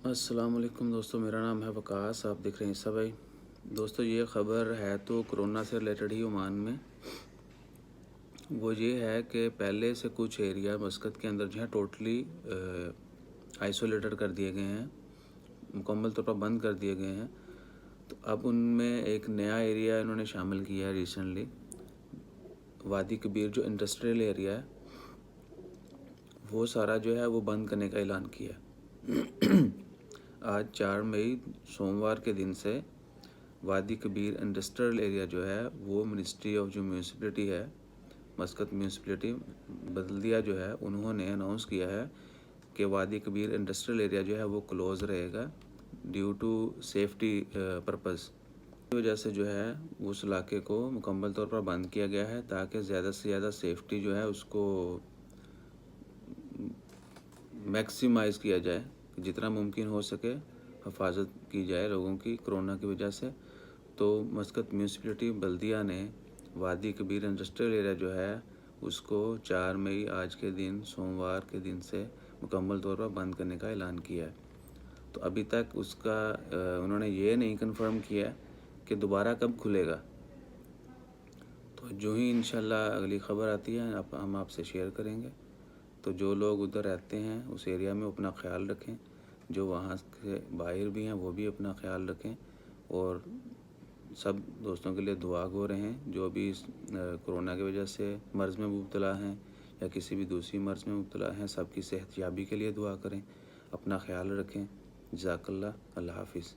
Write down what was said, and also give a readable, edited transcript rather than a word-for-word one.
السلام علیکم دوستو، میرا نام ہے وقاص، آپ دیکھ رہے ہیں بھائی۔ دوستو یہ خبر ہے تو کرونا سے ریلیٹڈ ہی عمان میں۔ وہ یہ ہے کہ پہلے سے کچھ ایریا مسقط کے اندر جو ہے ٹوٹلی آئسولیٹڈ کر دیے گئے ہیں، مکمل طور پر بند کر دیے گئے ہیں۔ تو اب ان میں ایک نیا ایریا انہوں نے شامل کیا ہے ریسنٹلی، وادی کبیر جو انڈسٹریل ایریا ہے، وہ سارا جو ہے وہ بند کرنے کا اعلان کیا ہے۔ آج 4 مئی سوموار کے دن سے وادی کبیر انڈسٹریل ایریا جو ہے وہ منسٹری آف جو میونسپلٹی ہے، مسقط میونسپلٹی بدلدیہ جو ہے، انہوں نے اناؤنس کیا ہے کہ وادی کبیر انڈسٹریل ایریا جو ہے وہ کلوز رہے گا ڈیو ٹو سیفٹی پرپز کی وجہ سے جو ہے اس علاقے کو مکمل طور پر بند کیا گیا ہے تاکہ زیادہ سے زیادہ سیفٹی جو ہے اس کو میکسیمائز کیا جائے، جتنا ممکن ہو سکے حفاظت کی جائے لوگوں کی کرونا کی وجہ سے۔ تو مسقط میونسپلٹی بلدیہ نے وادی کبیر انڈسٹریل ایریا جو ہے اس کو 4 مئی آج کے دن سوموار کے دن سے مکمل طور پر بند کرنے کا اعلان کیا ہے۔ تو ابھی تک اس کا انہوں نے یہ نہیں کنفرم کیا کہ دوبارہ کب کھلے گا۔ تو جو ہی انشاءاللہ اگلی خبر آتی ہے ہم آپ سے شیئر کریں گے۔ تو جو لوگ ادھر رہتے ہیں اس ایریا میں اپنا خیال رکھیں، جو وہاں کے باہر بھی ہیں وہ بھی اپنا خیال رکھیں، اور سب دوستوں کے لیے دعا گو رہیں جو بھی کرونا کی وجہ سے مرض میں مبتلا ہیں یا کسی بھی دوسری مرض میں مبتلا ہیں، سب کی صحت یابی کے لیے دعا کریں، اپنا خیال رکھیں۔ جزاک اللہ، اللہ حافظ۔